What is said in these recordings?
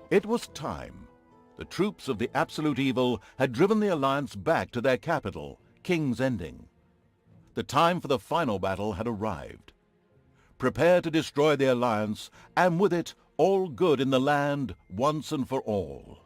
It was time. The troops of the Absolute Evil had driven the Alliance back to their capital, King's Ending. The time for the final battle had arrived. Prepare to destroy the Alliance, and with it, all good in the land once and for all.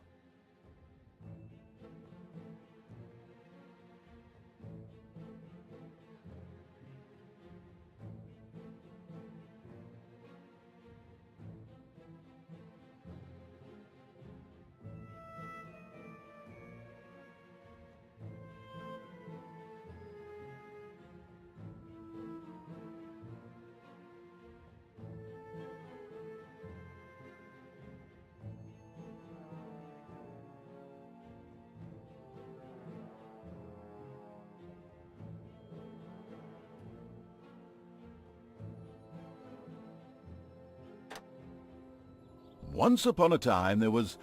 Once upon a time there was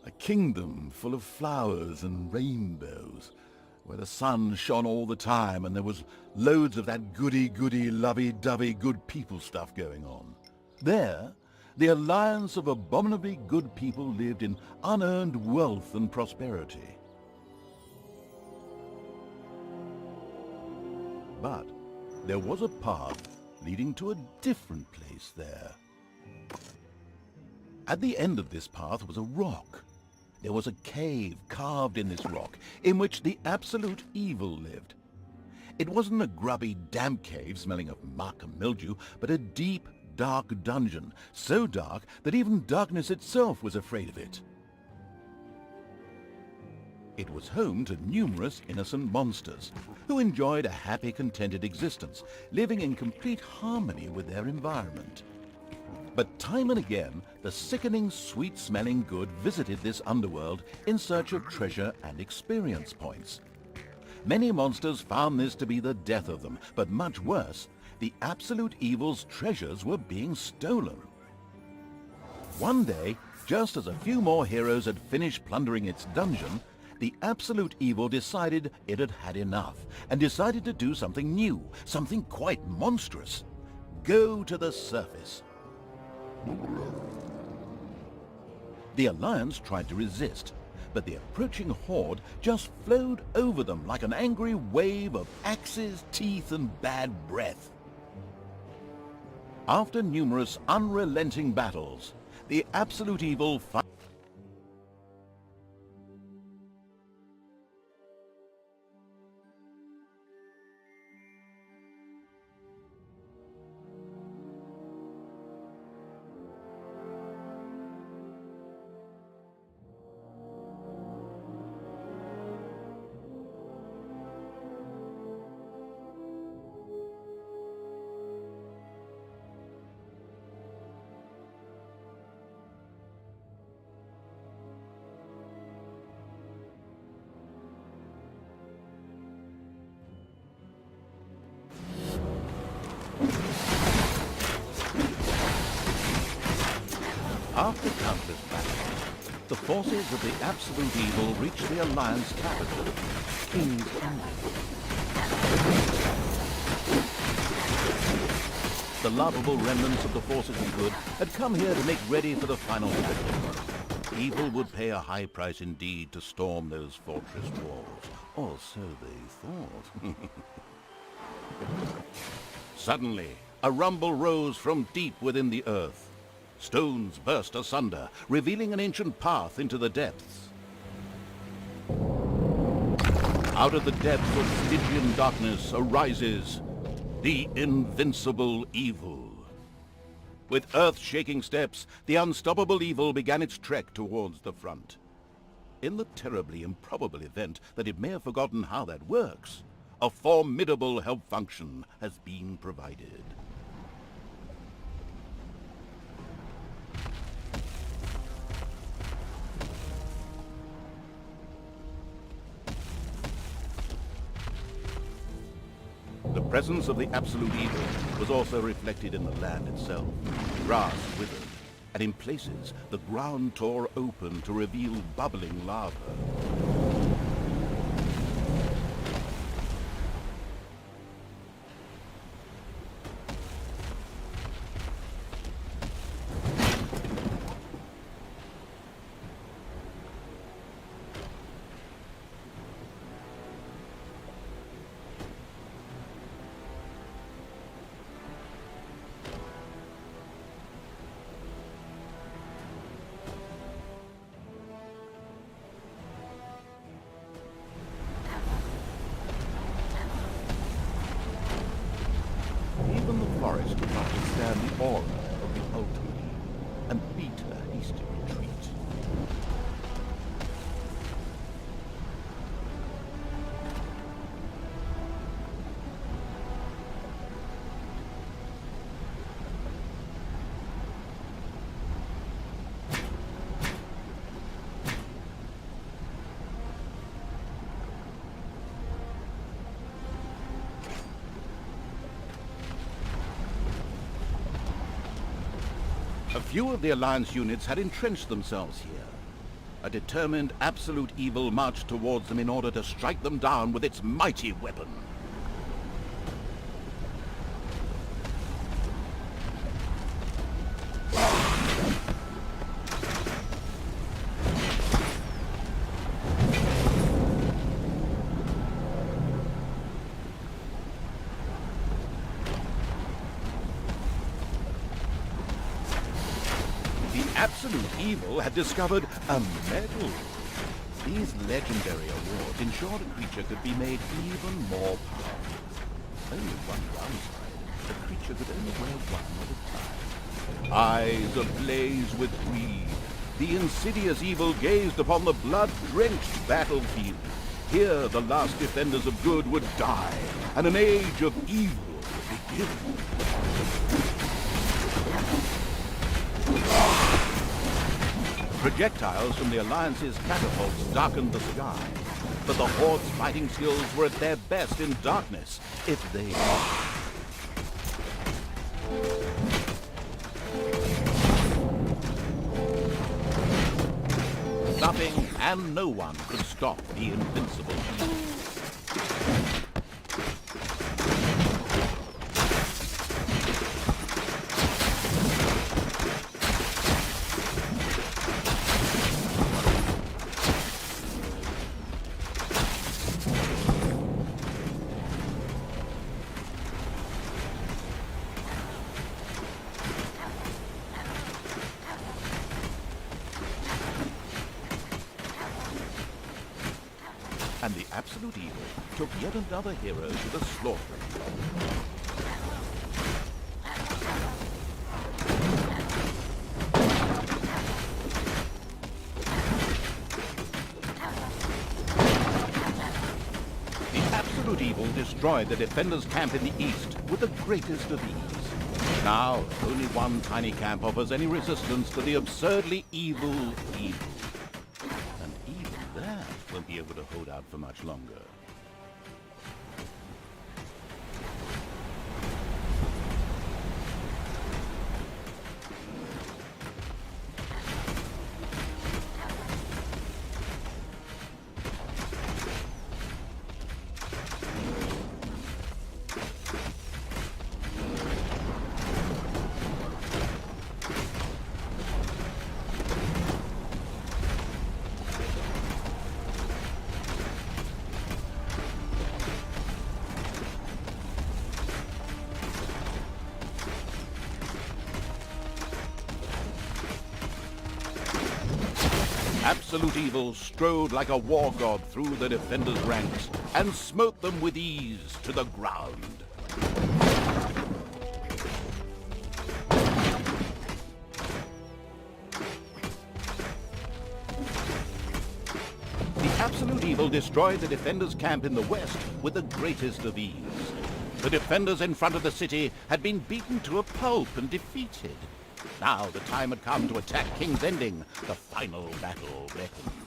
a kingdom full of flowers and rainbows, where the sun shone all the time and there was loads of that goody-goody, lovey-dovey good people stuff going on. There, the alliance of abominably good people lived in unearned wealth and prosperity. But there was a path leading to a different place there. At the end of this path was a rock. There was a cave carved in this rock in which the Absolute Evil lived. It wasn't a grubby, damp cave smelling of muck and mildew, but a deep, dark dungeon, so dark that even darkness itself was afraid of it. It was home to numerous innocent monsters who enjoyed a happy, contented existence, living in complete harmony with their environment. But time and again, the sickening, sweet-smelling good visited this underworld in search of treasure and experience points. Many monsters found this to be the death of them, but much worse, the Absolute Evil's treasures were being stolen. One day, just as a few more heroes had finished plundering its dungeon, the Absolute Evil decided it had had enough, and decided to do something new, something quite monstrous. Go to the surface. The Alliance tried to resist, but the approaching horde just flowed over them like an angry wave of axes, teeth, and bad breath. After numerous unrelenting battles, the Absolute Evil After countless battles, the forces of the Absolute Evil reached the Alliance capital, King's Ending. The lovable remnants of the forces of good had come here to make ready for the final battle. Evil would pay a high price indeed to storm those fortress walls, or so they thought. Suddenly, a rumble rose from deep within the earth. Stones burst asunder, revealing an ancient path into the depths. Out of the depths of Stygian darkness arises the invincible evil. With earth-shaking steps, the unstoppable evil began its trek towards the front. In the terribly improbable event that it may have forgotten how that works, a formidable help function has been provided. The presence of the absolute evil was also reflected in the land itself. Grass withered, and in places the ground tore open to reveal bubbling lava. Even the forest could not withstand the aura of the ultimate, and beat a hasty retreat. A few of the Alliance units had entrenched themselves here. A determined absolute evil marched towards them in order to strike them down with its mighty weapon. Absolute evil had discovered a medal. These legendary awards ensured a creature could be made even more powerful. Only one downside: the creature could only wear one at a time. Eyes ablaze with greed, the insidious evil gazed upon the blood-drenched battlefield. Here the last defenders of good would die, and an age of evil would begin. Projectiles from the Alliance's catapults darkened the sky, but the Horde's fighting skills were at their best in darkness, if they Nothing and no one could stop the invincible evil. And the absolute evil took yet another hero to the slaughtering block. The absolute evil destroyed the defenders' camp in the east with the greatest of ease. Now, only one tiny camp offers any resistance to the absurdly evil evil. And even that won't be able to hold out for much longer. Absolute evil strode like a war god through the defenders' ranks and smote them with ease to the ground. people destroyed the defenders' camp in the west with the greatest of ease. The defenders in front of the city had been beaten to a pulp and defeated. Now the time had come to attack King's Ending. The final battle beckoned.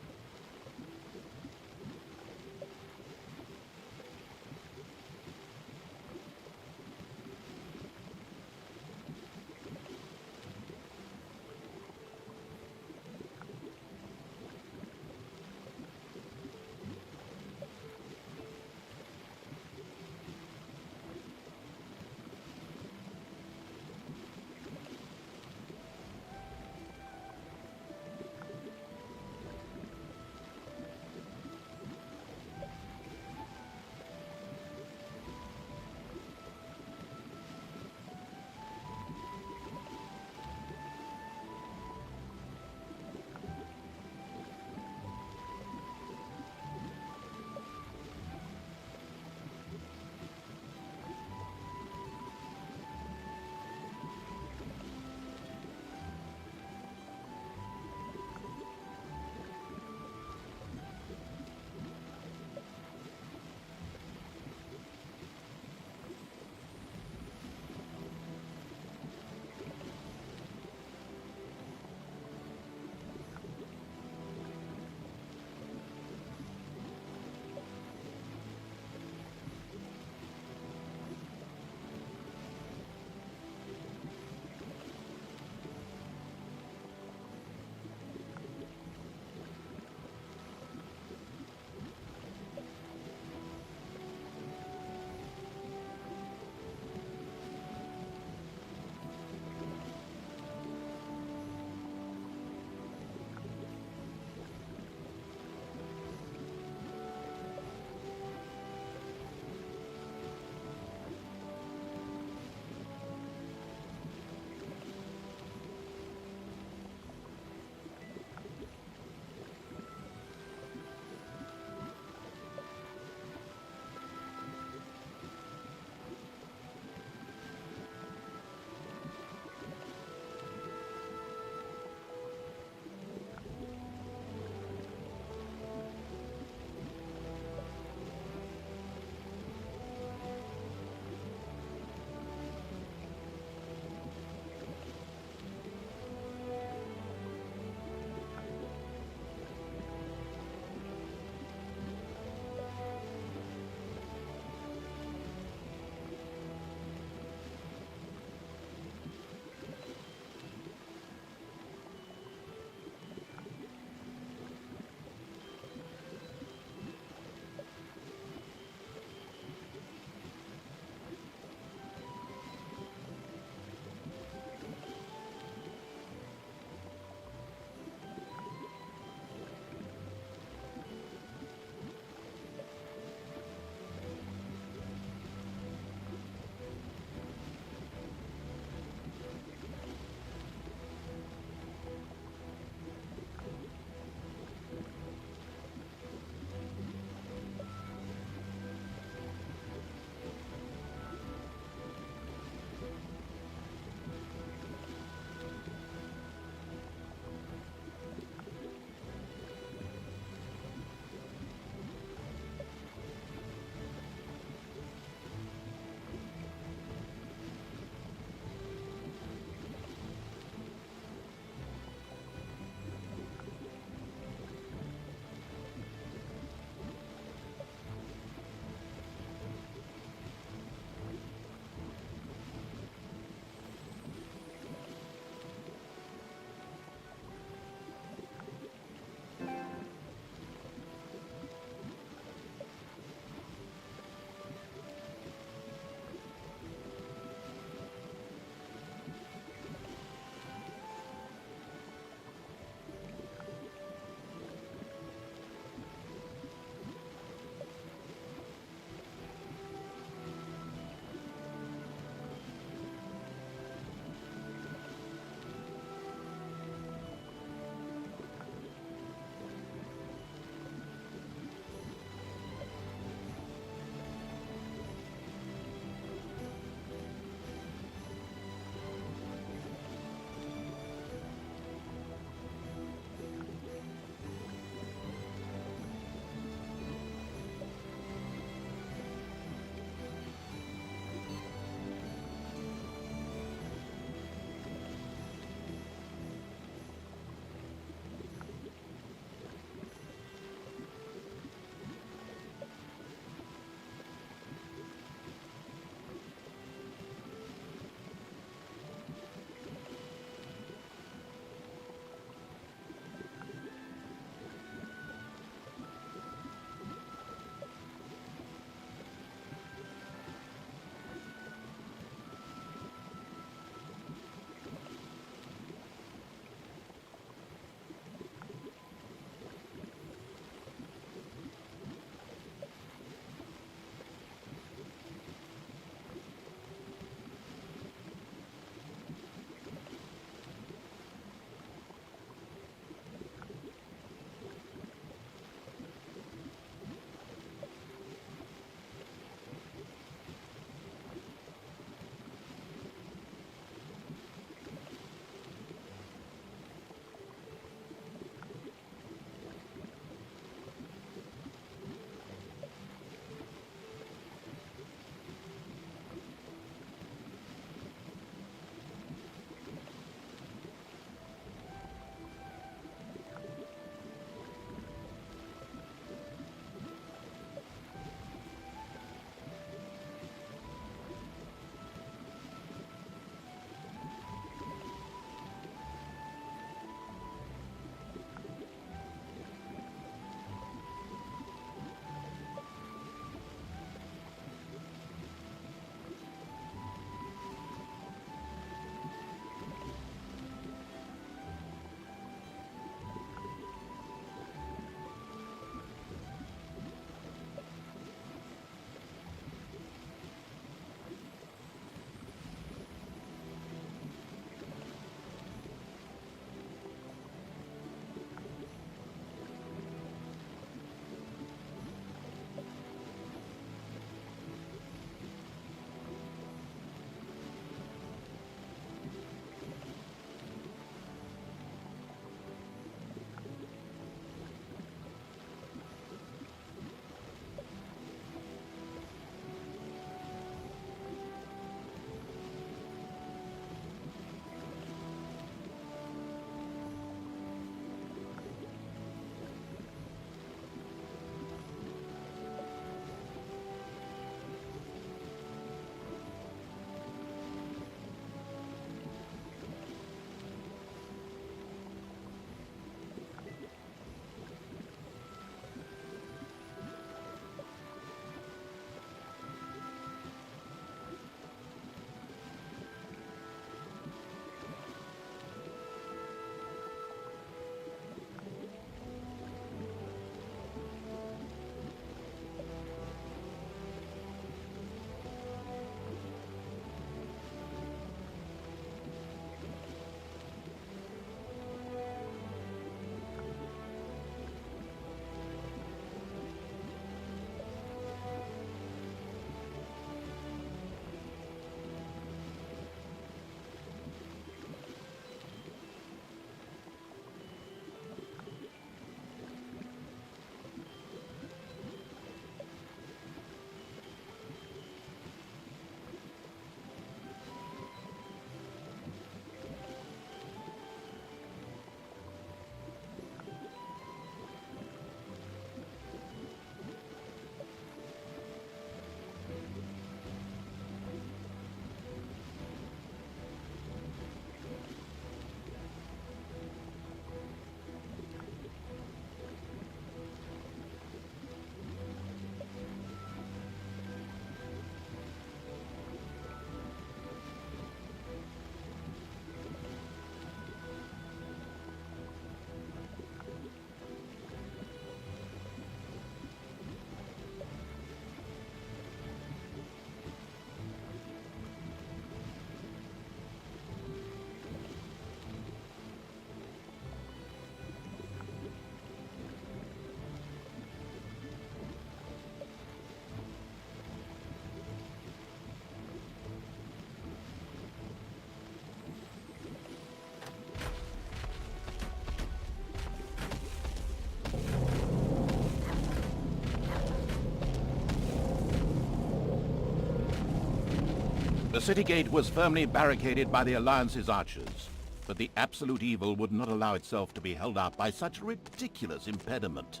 The city gate was firmly barricaded by the Alliance's archers, but the absolute evil would not allow itself to be held up by such a ridiculous impediment.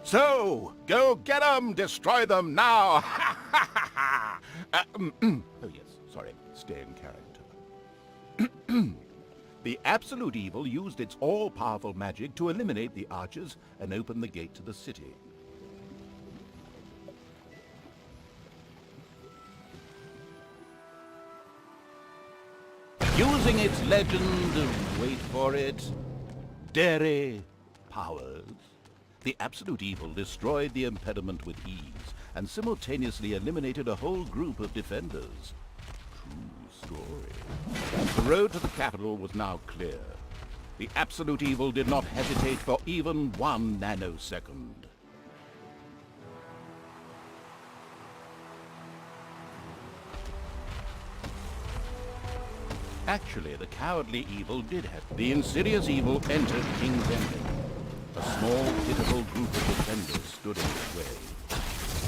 So, go get them! Destroy them now! Ha ha ha ha! Oh yes, sorry, stay in character. The absolute evil used its all-powerful magic to eliminate the archers and open the gate to the city. Using its legend, wait for it, dairy powers, the absolute evil destroyed the impediment with ease and simultaneously eliminated a whole group of defenders. True story. The road to the capital was now clear. The absolute evil did not hesitate for even 1 nanosecond. Actually, the cowardly evil did have... The insidious evil entered King's Ending. A small, pitiful group of defenders stood in its way.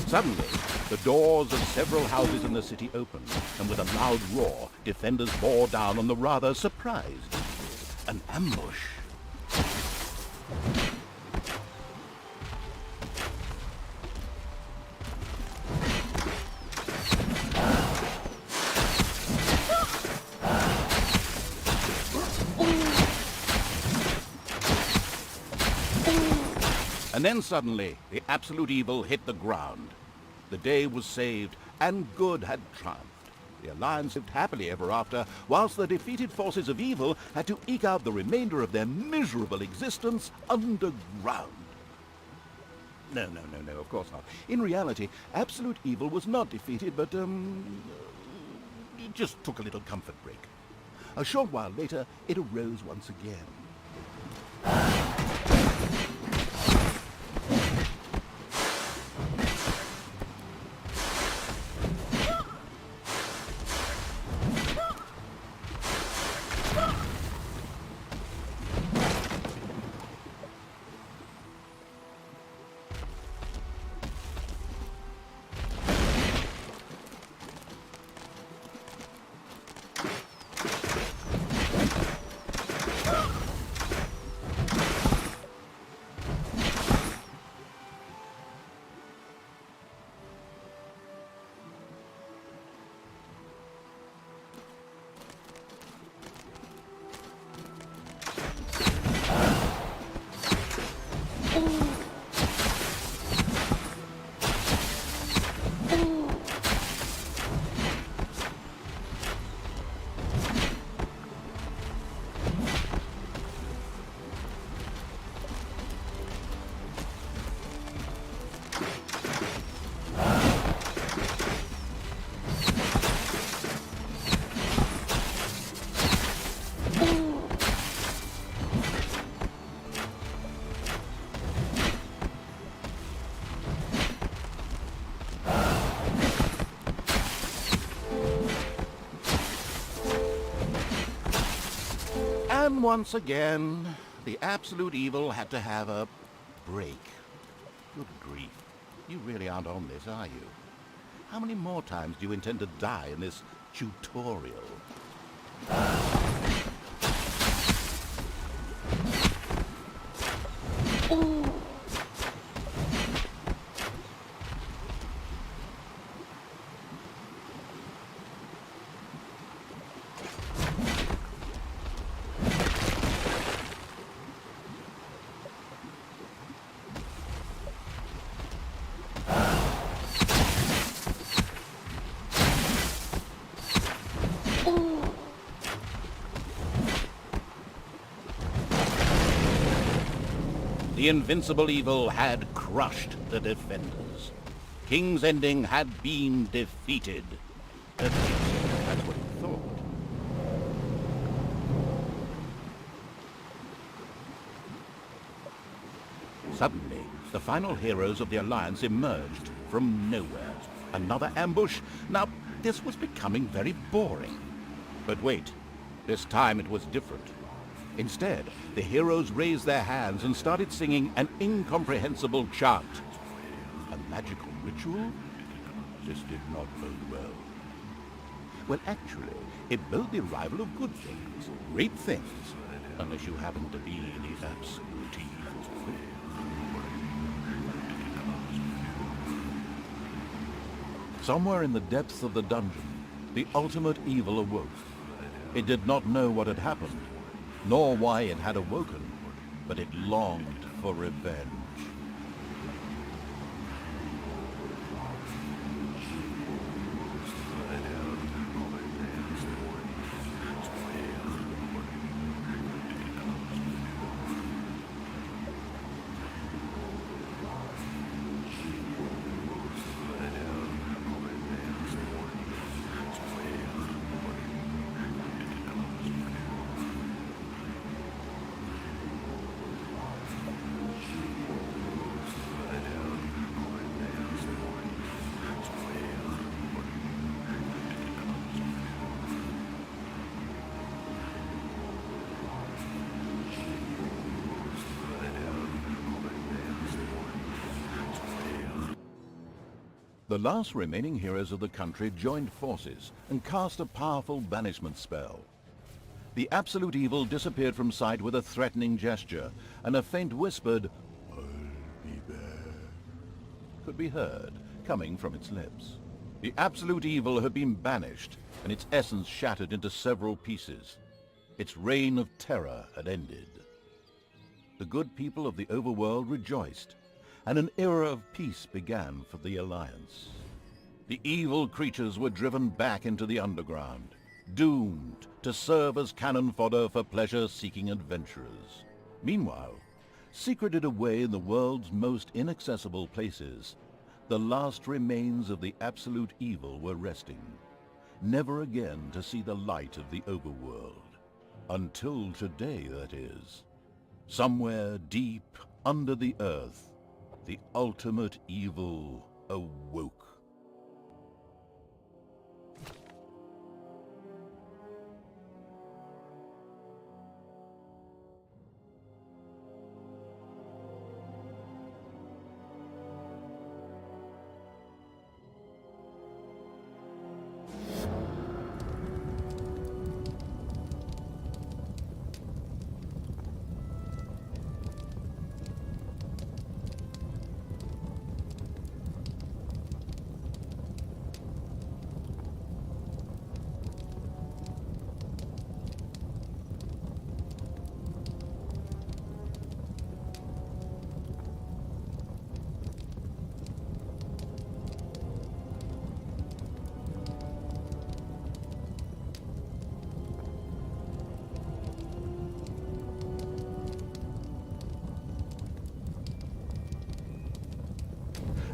Suddenly, the doors of several houses in the city opened, and with a loud roar, defenders bore down on the rather surprised. An ambush. And then suddenly, the absolute evil hit the ground. The day was saved, and good had triumphed. The Alliance lived happily ever after, whilst the defeated forces of evil had to eke out the remainder of their miserable existence underground. No, of course not. In reality, absolute evil was not defeated, but, it just took a little comfort break. A short while later, it arose once again. And once again, the absolute evil had to have a break. Good grief. You really aren't on this, are you? How many more times do you intend to die in this tutorial? The invincible evil had crushed the defenders. King's Ending had been defeated. At least, that's what he thought. Suddenly, the final heroes of the Alliance emerged from nowhere. Another ambush? Now, this was becoming very boring. But wait, this time it was different. Instead, the heroes raised their hands and started singing an incomprehensible chant. A magical ritual? This did not bode well. Well, actually, it meant the arrival of good things, great things, unless you happen to be the absolute evil. Somewhere in the depths of the dungeon, the ultimate evil awoke. It did not know what had happened, nor why it had awoken, but it longed for revenge. The last remaining heroes of the country joined forces and cast a powerful banishment spell. The absolute evil disappeared from sight with a threatening gesture, and a faint whispered, "I'll be back," could be heard coming from its lips. The absolute evil had been banished, and its essence shattered into several pieces. Its reign of terror had ended. The good people of the Overworld rejoiced, and an era of peace began for the Alliance. The evil creatures were driven back into the underground, doomed to serve as cannon fodder for pleasure-seeking adventurers. Meanwhile, secreted away in the world's most inaccessible places, the last remains of the absolute evil were resting, never again to see the light of the Overworld. Until today, that is. Somewhere deep under the earth, the ultimate evil awoke.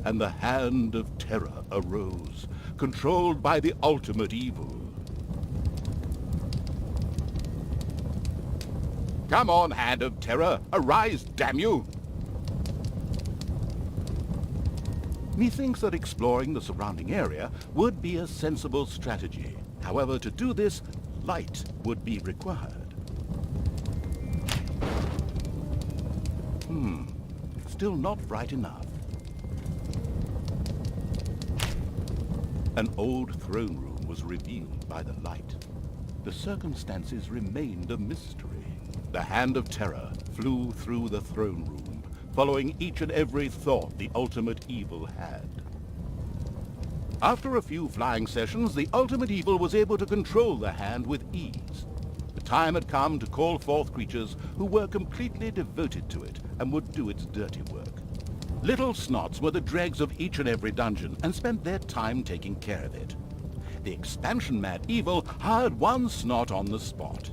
And the Hand of Terror arose, controlled by the ultimate evil. Come on, Hand of Terror, arise, damn you! Methinks that exploring the surrounding area would be a sensible strategy. However, to do this, light would be required. Still not bright enough. An old throne room was revealed by the light. The circumstances remained a mystery. The Hand of Terror flew through the throne room, following each and every thought the ultimate evil had. After a few flying sessions, the ultimate evil was able to control the hand with ease. The time had come to call forth creatures who were completely devoted to it and would do its dirty work. Little Snots were the dregs of each and every dungeon and spent their time taking care of it. The expansion-mad evil hired one Snot on the spot.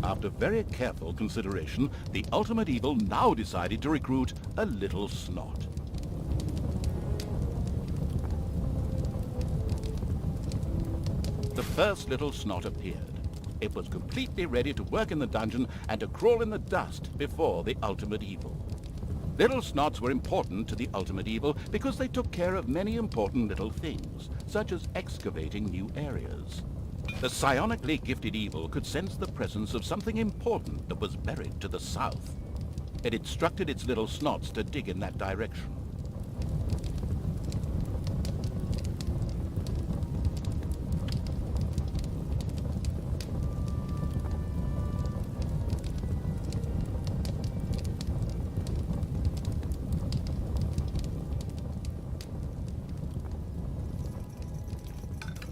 After very careful consideration, the ultimate evil now decided to recruit a Little Snot. The first Little Snot appeared. It was completely ready to work in the dungeon and to crawl in the dust before the ultimate evil. Little Snots were important to the ultimate evil because they took care of many important little things, such as excavating new areas. The psionically gifted evil could sense the presence of something important that was buried to the south. It instructed its little snots to dig in that direction.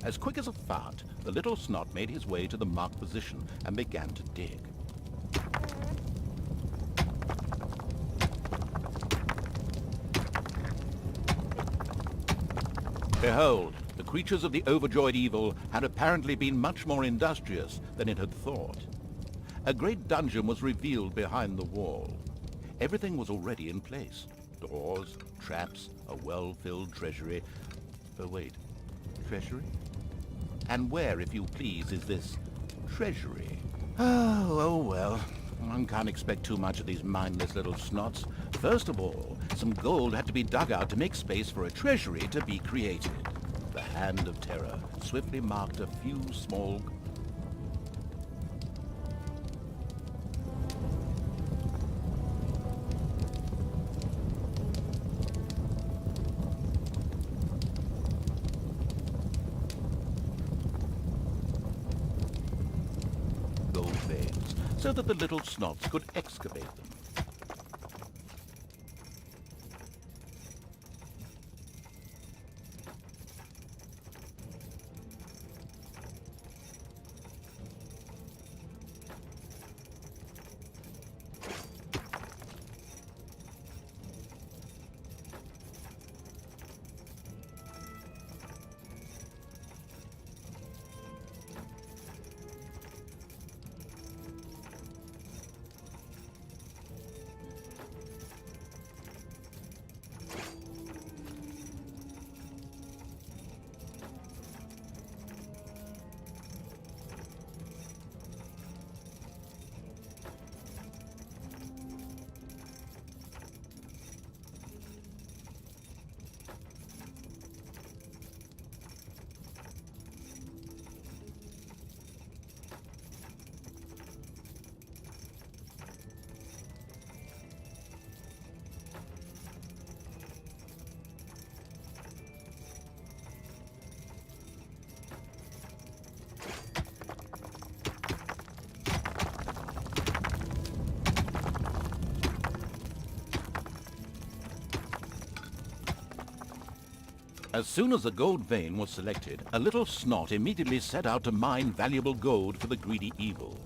As quick as a fart, the little snot made his way to the marked position and began to dig. Behold, the creatures of the overjoyed evil had apparently been much more industrious than it had thought. A great dungeon was revealed behind the wall. Everything was already in place. Doors, traps, a well-filled treasury. Oh, wait. Treasury? And where, if you please, is this treasury? Oh well. One can't expect too much of these mindless little snots. First of all, some gold had to be dug out to make space for a treasury to be created. The hand of terror swiftly marked a few small... gold veins, so that the little snots could excavate them. As soon as the gold vein was selected, a little snot immediately set out to mine valuable gold for the greedy evil.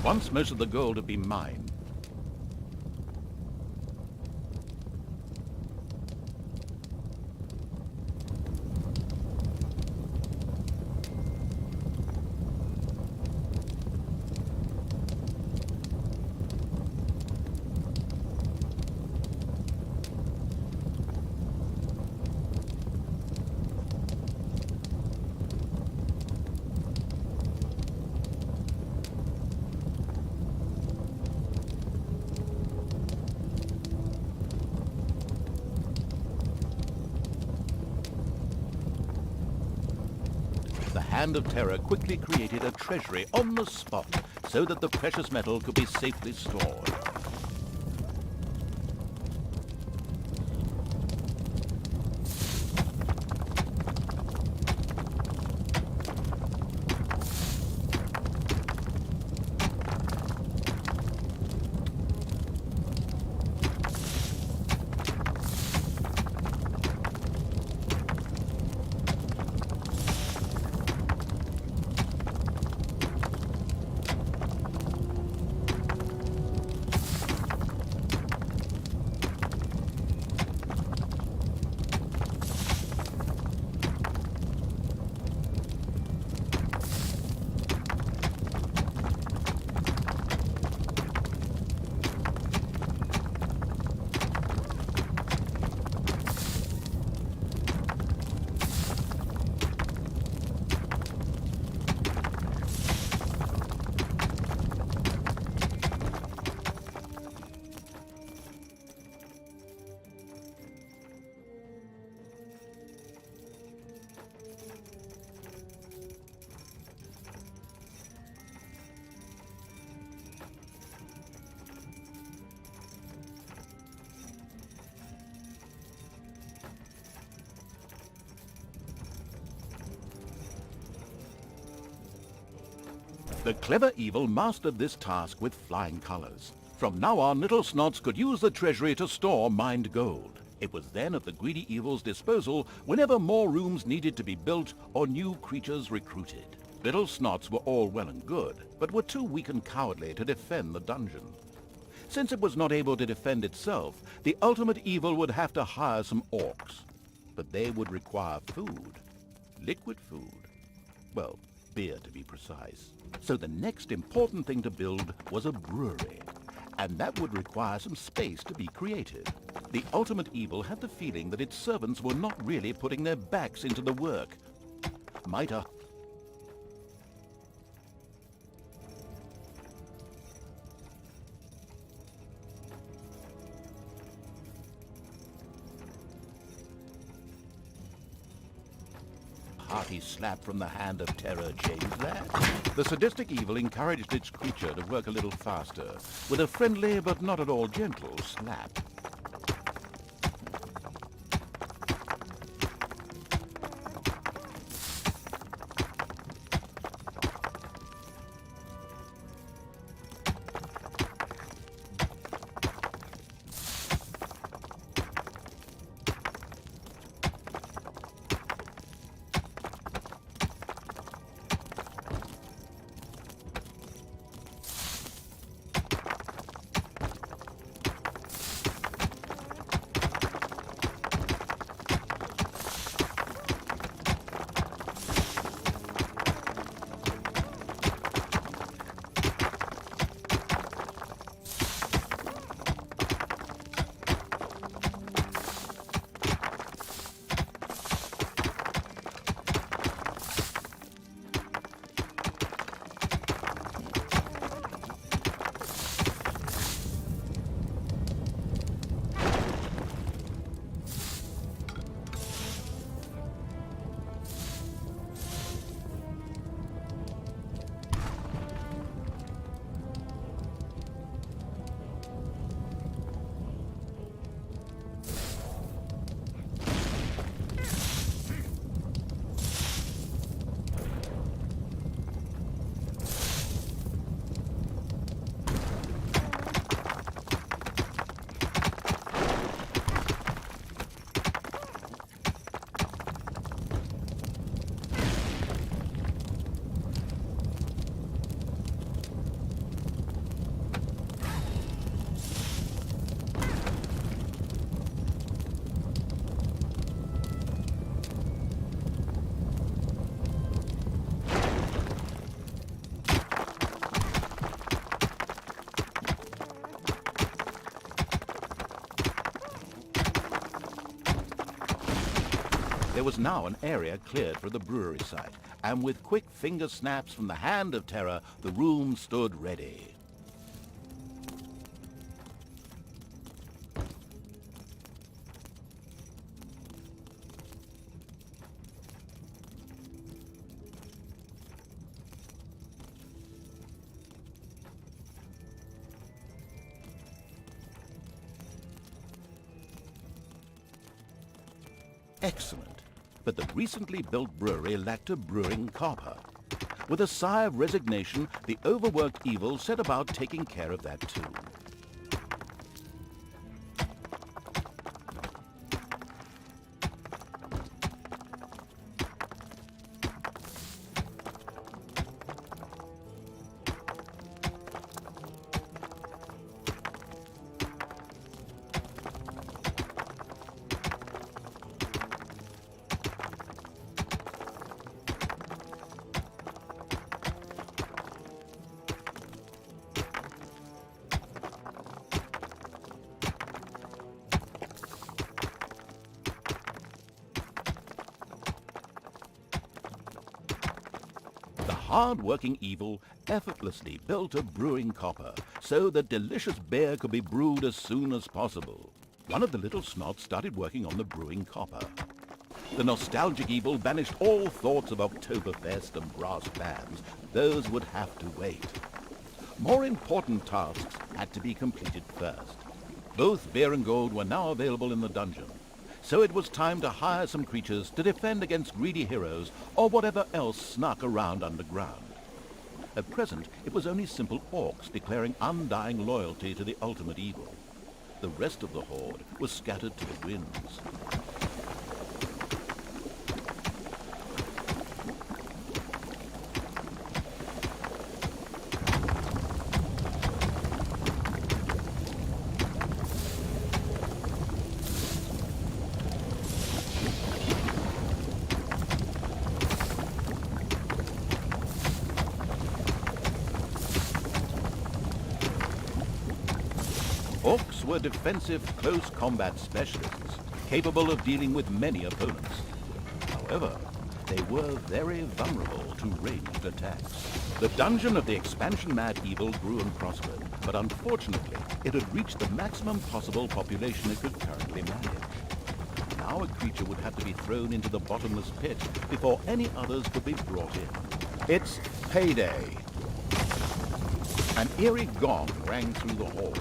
Once most of the gold had been mined, the Hand of Terror quickly created a treasury on the spot so that the precious metal could be safely stored. The clever evil mastered this task with flying colors. From now on, little snots could use the treasury to store mined gold. It was then at the greedy evil's disposal whenever more rooms needed to be built or new creatures recruited. Little snots were all well and good, but were too weak and cowardly to defend the dungeon. Since it was not able to defend itself, the ultimate evil would have to hire some orcs. But they would require food. Liquid food. Well, beer to be precise. So the next important thing to build was a brewery. And that would require some space to be created. The ultimate evil had the feeling that its servants were not really putting their backs into the work. Might a hearty slap from the hand of terror change that? The sadistic evil encouraged its creature to work a little faster, with a friendly but not at all gentle slap. There was now an area cleared for the brewery site, and with quick finger snaps from the hand of terror, the room stood ready. Excellent. But the recently built brewery lacked a brewing copper. With a sigh of resignation, the overworked evil set about taking care of that too. Hard-working evil effortlessly built a brewing copper so that delicious beer could be brewed as soon as possible. One of the little snots started working on the brewing copper. The nostalgic evil banished all thoughts of Oktoberfest and brass bands. Those would have to wait. More important tasks had to be completed first. Both beer and gold were now available in the dungeon. So it was time to hire some creatures to defend against greedy heroes or whatever else snuck around underground. At present, it was only simple orcs declaring undying loyalty to the ultimate evil. The rest of the horde was scattered to the winds. Orcs were defensive, close combat specialists, capable of dealing with many opponents. However, they were very vulnerable to ranged attacks. The dungeon of the expansion-mad evil grew and prospered, but unfortunately, it had reached the maximum possible population it could currently manage. Now a creature would have to be thrown into the bottomless pit before any others could be brought in. It's payday. An eerie gong rang through the halls.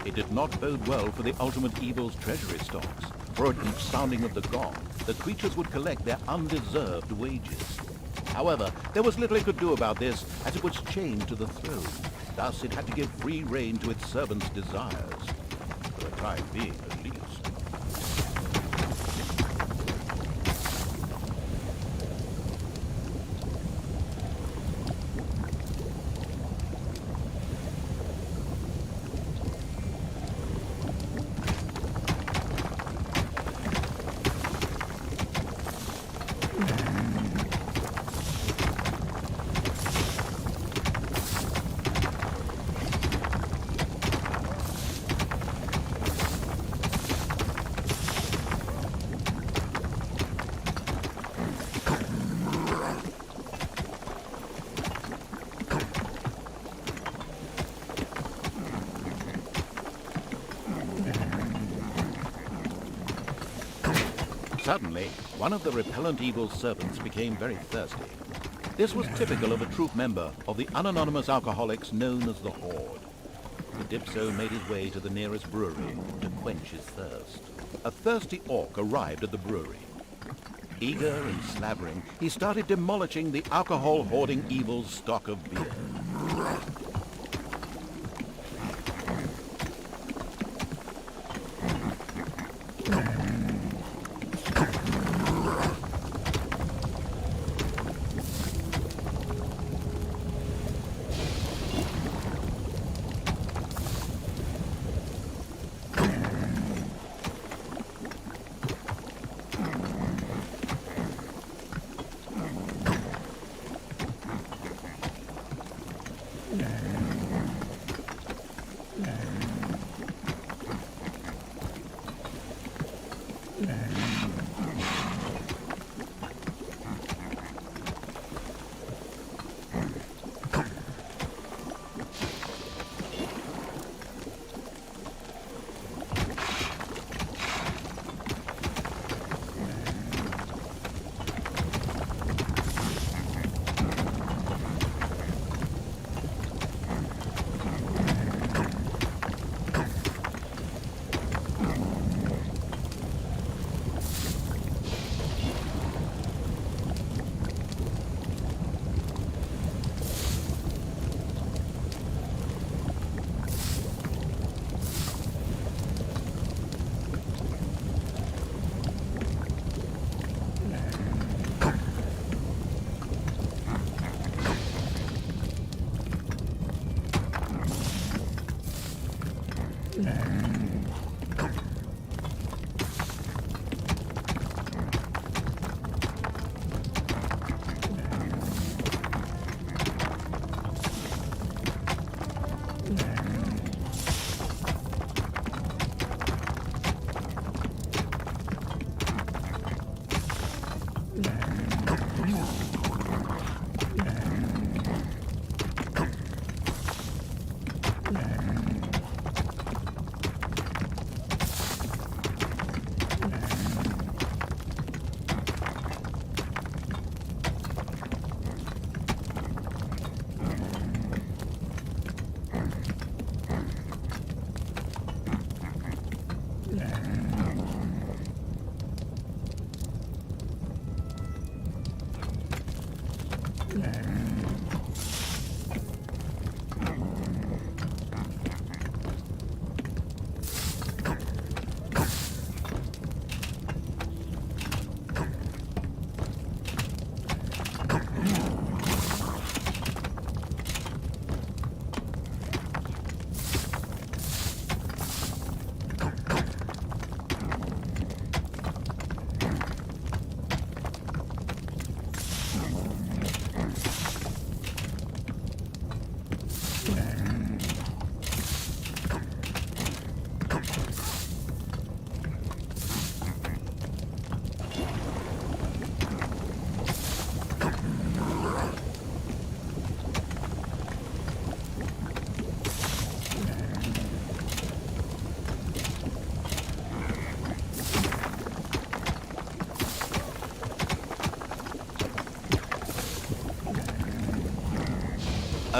It did not bode well for the ultimate evil's treasury stocks, for at each sounding of the gong, the creatures would collect their undeserved wages. However, there was little it could do about this, as it was chained to the throne. Thus, it had to give free rein to its servants' desires, for the time being at least. Suddenly, one of the repellent evil's servants became very thirsty. This was typical of a troop member of the unanonymous alcoholics known as the Horde. The dipso made his way to the nearest brewery to quench his thirst. A thirsty orc arrived at the brewery. Eager and slavering, he started demolishing the alcohol-hoarding evil's stock of beer.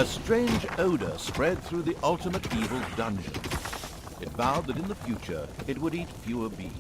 A strange odor spread through the ultimate evil's dungeon. It vowed that in the future it would eat fewer beings.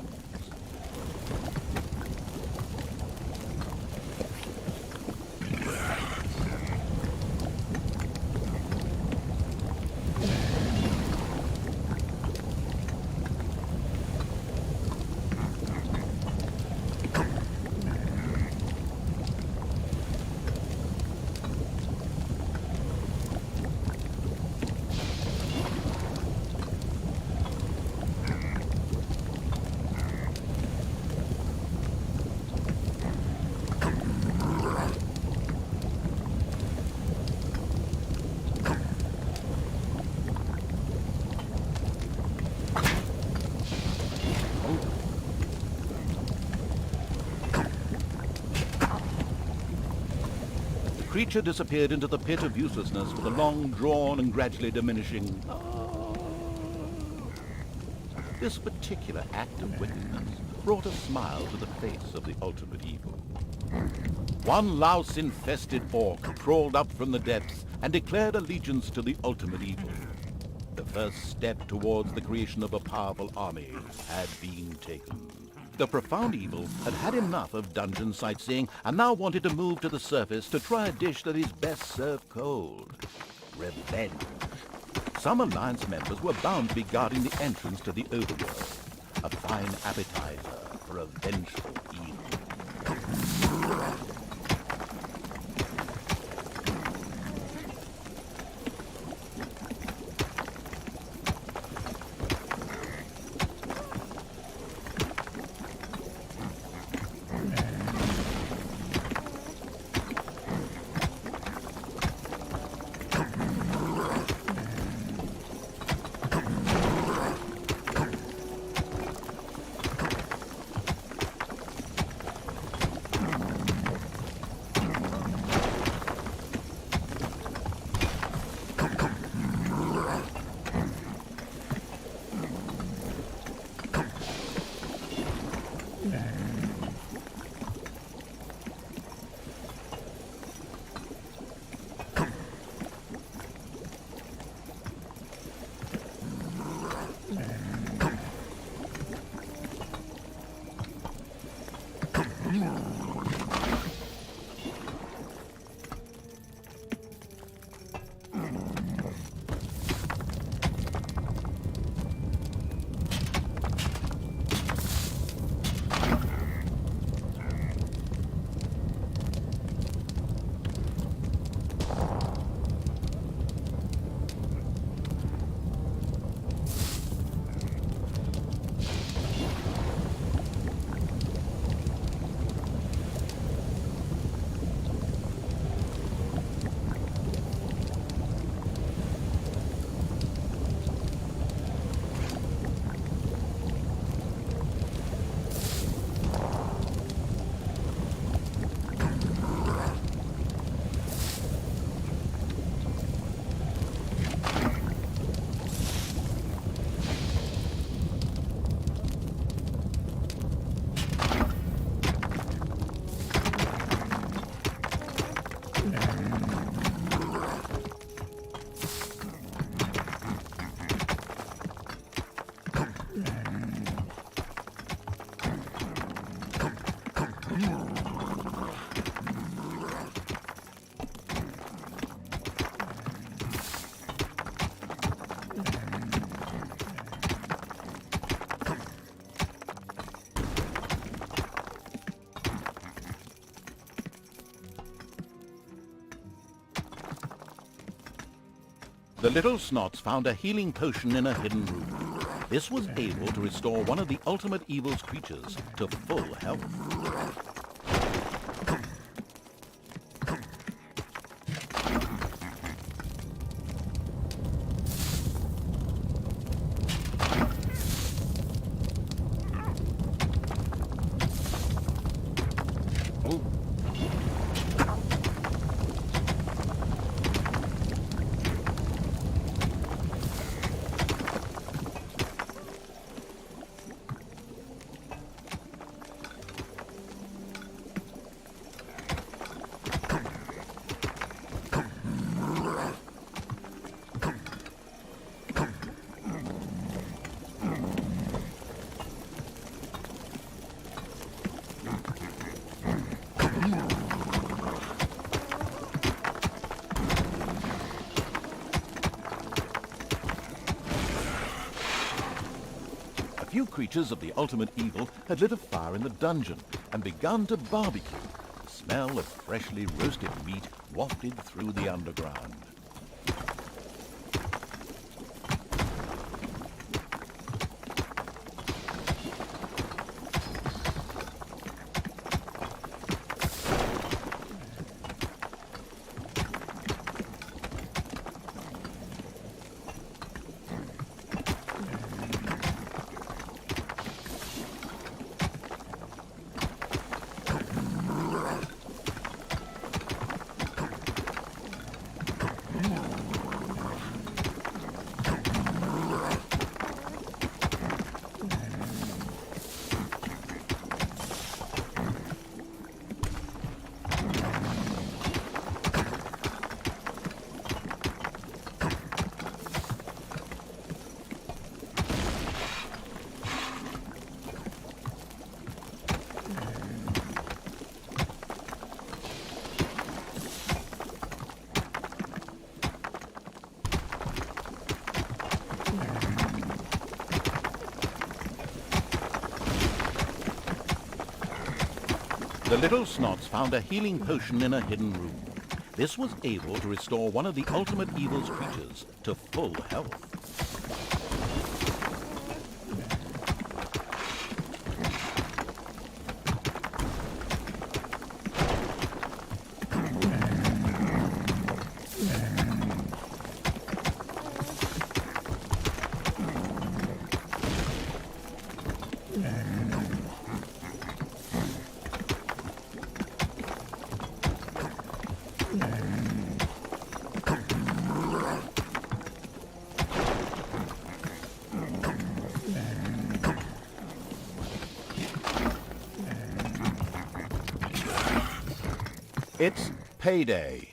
The creature disappeared into the pit of uselessness with a long-drawn and gradually diminishing "ah." This particular act of wickedness brought a smile to the face of the ultimate evil. One louse-infested orc crawled up from the depths and declared allegiance to the ultimate evil. The first step towards the creation of a powerful army had been taken. The profound evil had had enough of dungeon sightseeing and now wanted to move to the surface to try a dish that is best served cold. Revenge. Some Alliance members were bound to be guarding the entrance to the Overworld. A fine appetizer for a vengeful evil. The little snots found a healing potion in a hidden room. This was able to restore one of the ultimate evil's creatures to full health. few creatures of the ultimate evil had lit a fire in the dungeon and begun to barbecue. The smell of freshly roasted meat wafted through the underground. The little snots found a healing potion in a hidden room. This was able to restore one of the ultimate evil's creatures to full health. It's payday.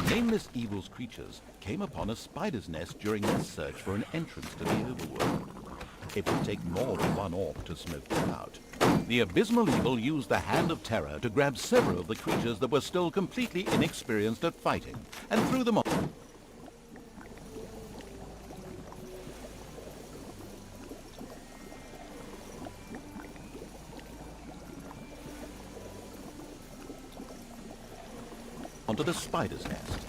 Nameless evil's creatures came upon a spider's nest during their search for an entrance to the Overworld. It would take more than one orc to smoke them out. The abysmal evil used the Hand of Terror to grab several of the creatures that were still completely inexperienced at fighting, and threw them on. Onto the spider's nest.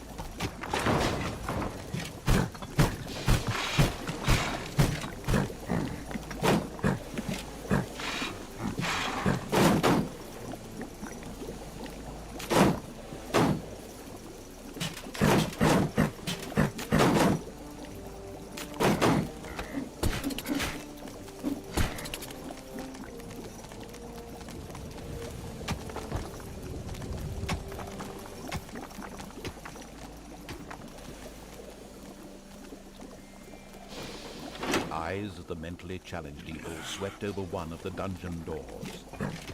eyes as the mentally challenged evil swept over one of the dungeon doors.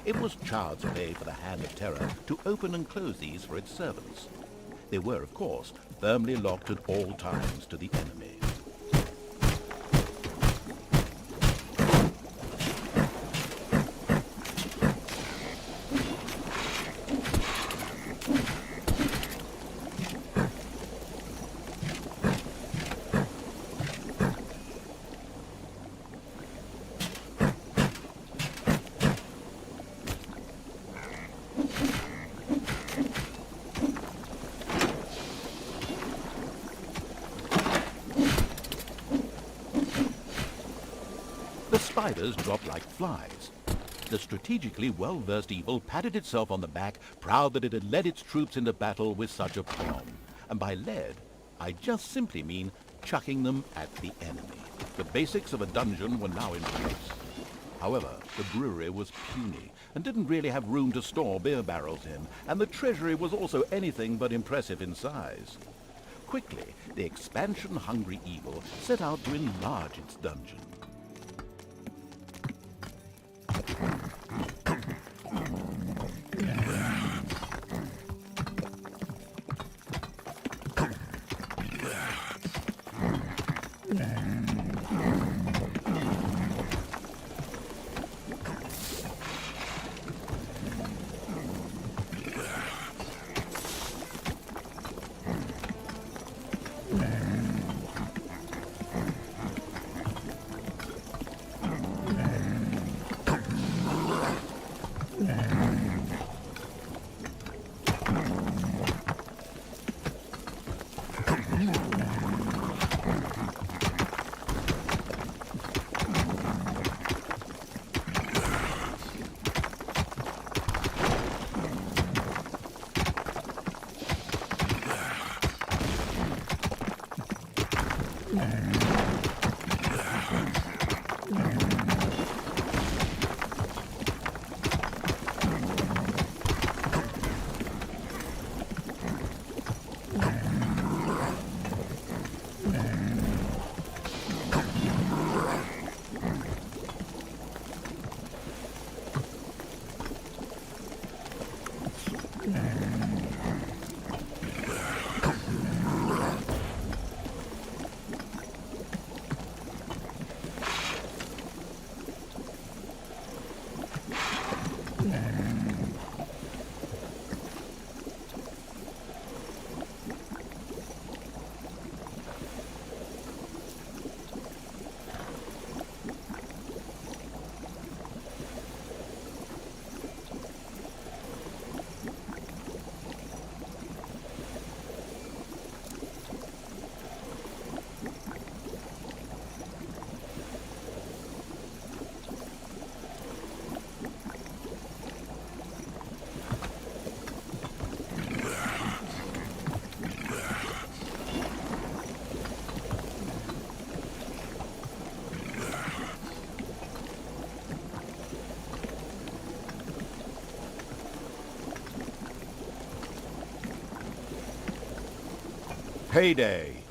It was child's play for the Hand of Terror to open and close these for its servants. They were, of course, firmly locked at all times to the enemy. The spiders dropped like flies. The strategically well-versed evil patted itself on the back, proud that it had led its troops into battle with such aplomb. And by led, I just simply mean chucking them at the enemy. The basics of a dungeon were now in place. However, the brewery was puny and didn't really have room to store beer barrels in, and the treasury was also anything but impressive in size. Quickly, the expansion-hungry evil set out to enlarge its dungeon. Payday!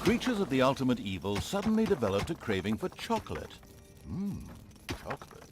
creatures of the ultimate evil suddenly developed a craving for chocolate. Chocolate.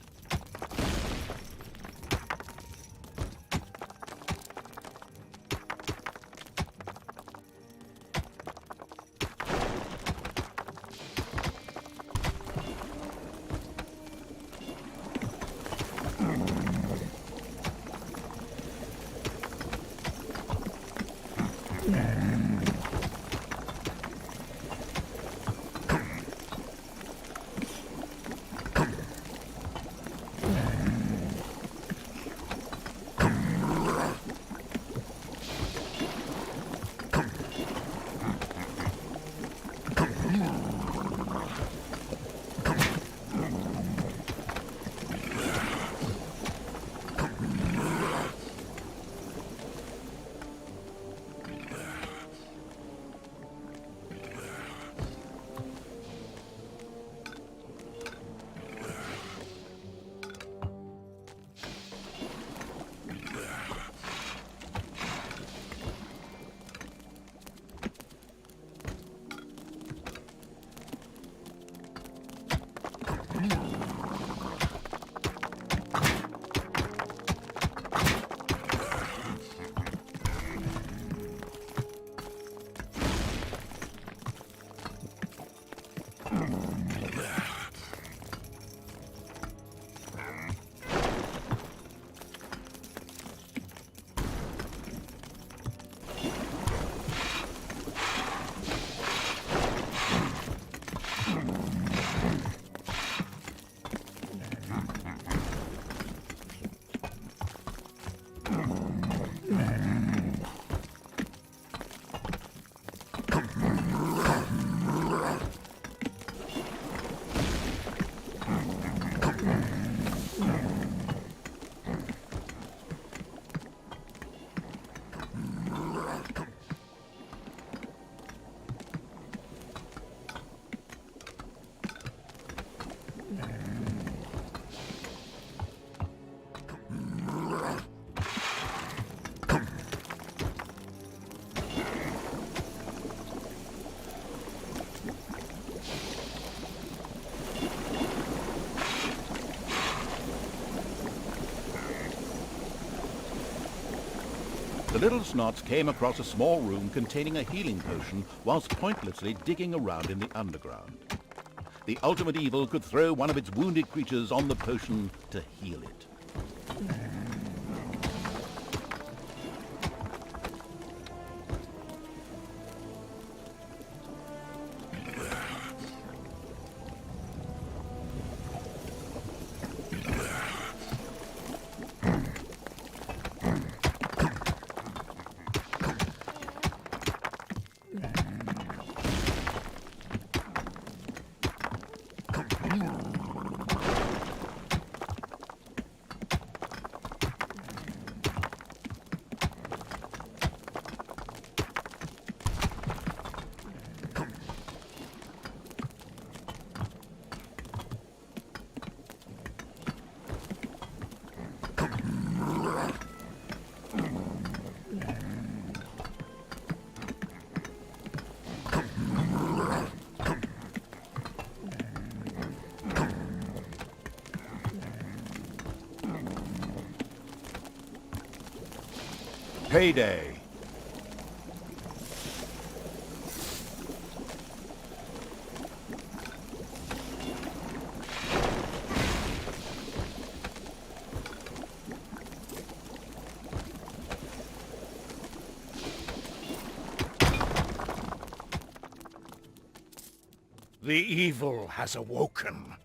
The little snots came across a small room containing a healing potion whilst pointlessly digging around in the underground. The ultimate evil could throw one of its wounded creatures on the potion to heal it. Payday. The evil has awoken,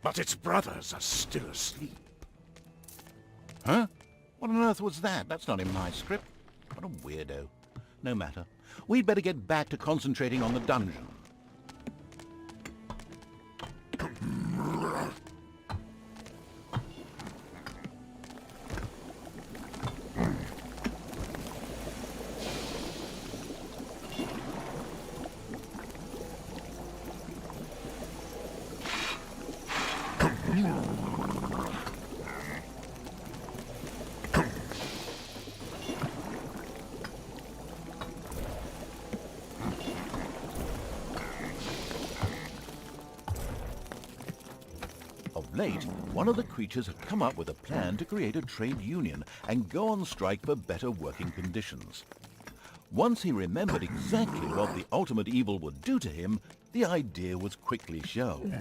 but its brothers are still asleep. Huh? What on earth was that? That's not in my script. What a weirdo. No matter. We'd better get back to concentrating on the dungeon. Of late, one of the creatures had come up with a plan to create a trade union and go on strike for better working conditions. Once he remembered exactly what the ultimate evil would do to him, the idea was quickly shelved.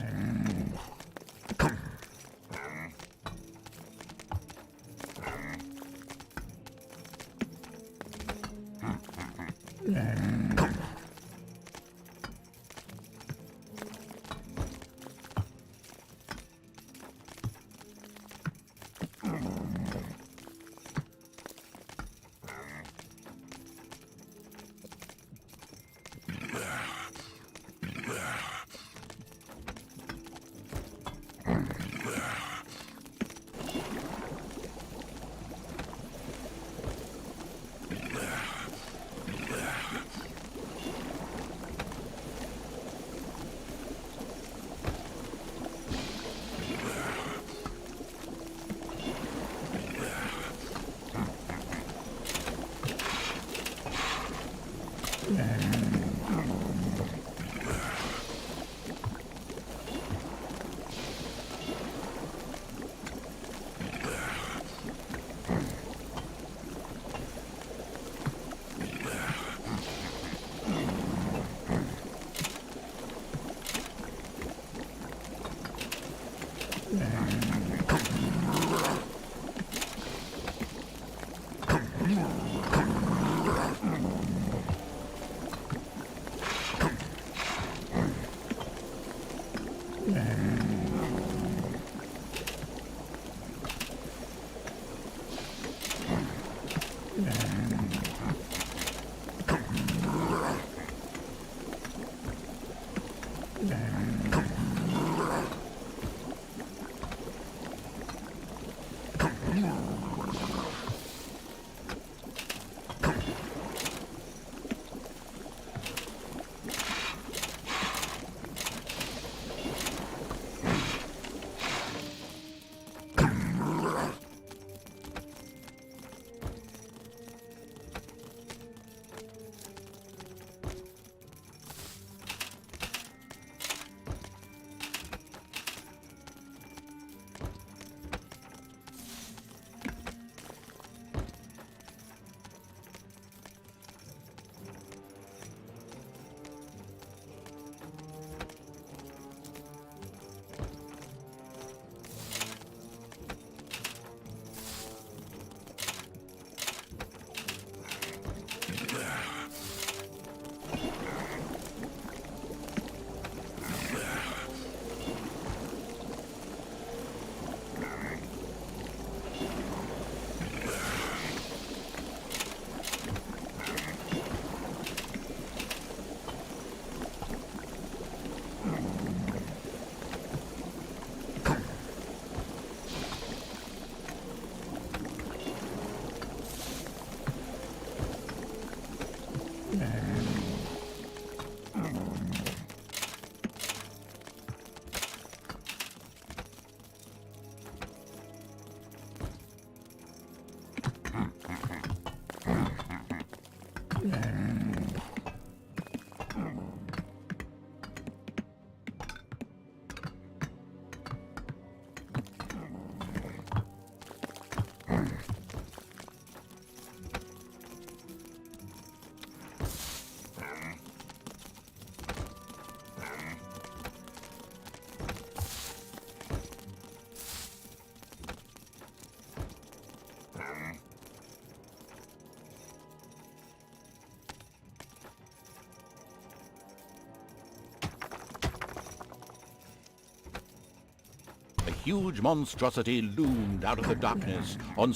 A huge monstrosity loomed out of the darkness on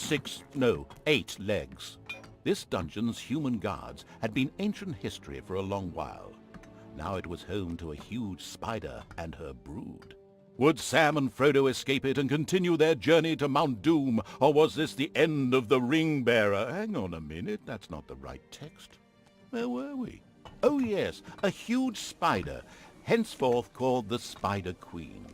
8 legs. This dungeon's human guards had been ancient history for a long while. Now it was home to a huge spider and her brood. Would Sam and Frodo escape it and continue their journey to Mount Doom, or was this the end of the Ring-Bearer? Hang on a minute, that's not the right text. Where were we? Oh yes, a huge spider, henceforth called the Spider Queen.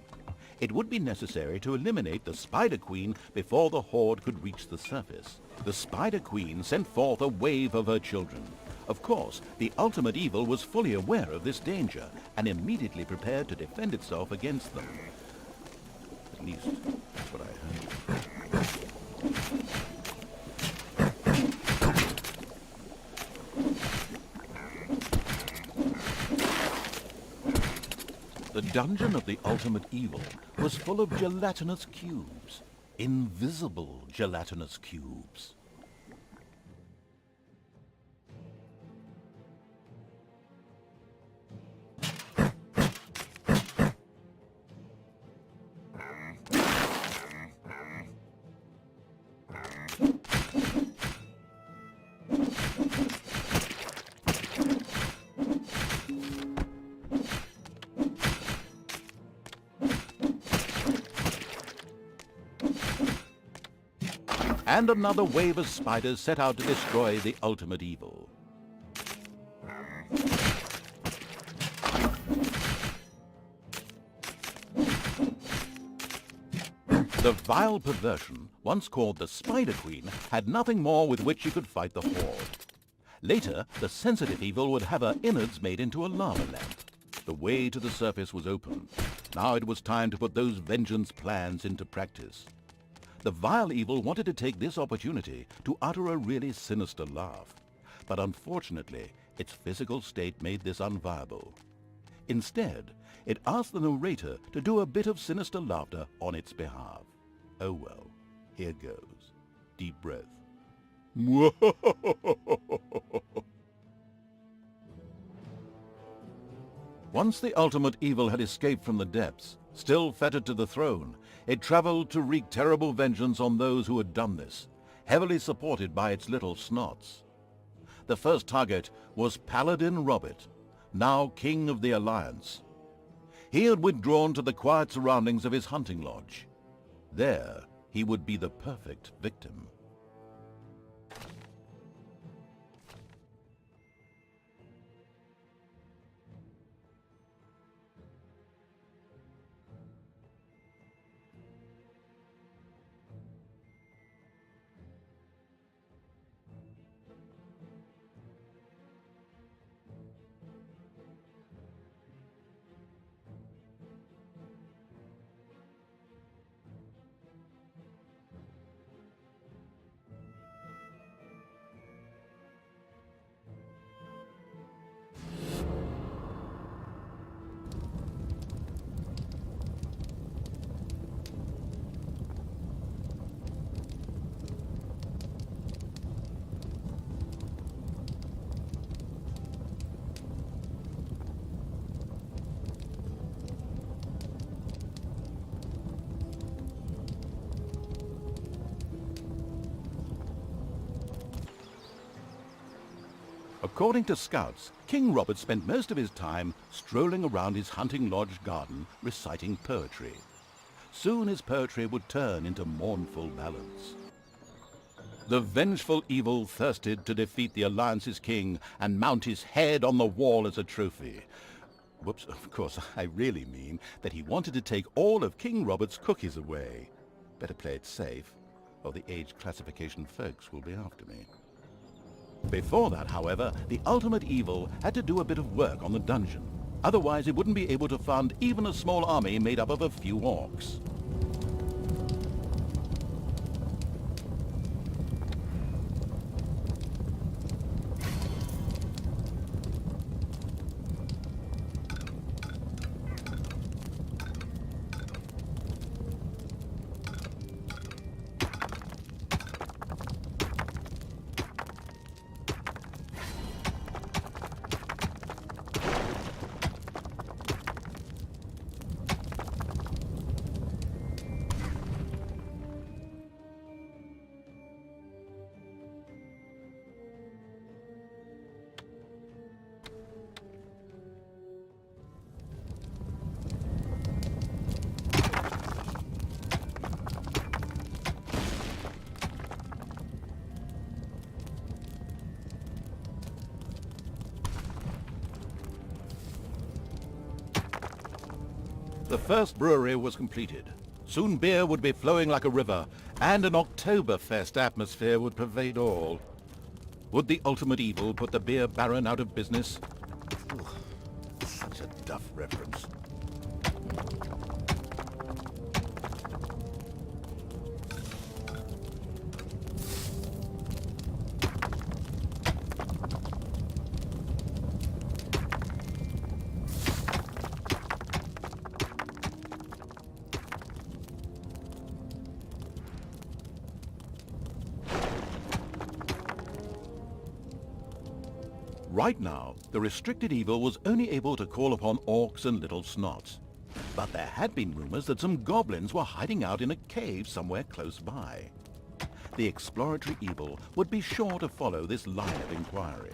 It would be necessary to eliminate the Spider Queen before the Horde could reach the surface. The Spider Queen sent forth a wave of her children. Of course, the ultimate evil was fully aware of this danger and immediately prepared to defend itself against them. At least, that's what I heard. The dungeon of the ultimate evil was full of gelatinous cubes. Invisible gelatinous cubes. And another wave of spiders set out to destroy the ultimate evil. The vile perversion, once called the Spider Queen, had nothing more with which she could fight the Horde. Later, the sensitive evil would have her innards made into a lava lamp. The way to the surface was open. Now it was time to put those vengeance plans into practice. The vile evil wanted to take this opportunity to utter a really sinister laugh. But unfortunately, its physical state made this unviable. Instead, it asked the narrator to do a bit of sinister laughter on its behalf. Oh well, here goes. Deep breath. Once the ultimate evil had escaped from the depths, still fettered to the throne, it traveled to wreak terrible vengeance on those who had done this, heavily supported by its little snots. The first target was Paladin Robert, now King of the Alliance. He had withdrawn to the quiet surroundings of his hunting lodge. There, he would be the perfect victim. According to scouts, King Robert spent most of his time strolling around his hunting lodge garden reciting poetry. Soon his poetry would turn into mournful ballads. The vengeful evil thirsted to defeat the Alliance's king and mount his head on the wall as a trophy. Whoops, of course, I really mean that he wanted to take all of King Robert's cookies away. Better play it safe, or the age classification folks will be after me. Before that, however, the ultimate evil had to do a bit of work on the dungeon. Otherwise, it wouldn't be able to fund even a small army made up of a few orcs. The first brewery was completed. Soon beer would be flowing like a river, and an Oktoberfest atmosphere would pervade all. Would the ultimate evil put the beer baron out of business? Ugh, such a duff reference. Right now, the restricted evil was only able to call upon orcs and little snots. But there had been rumors that some goblins were hiding out in a cave somewhere close by. The exploratory evil would be sure to follow this line of inquiry.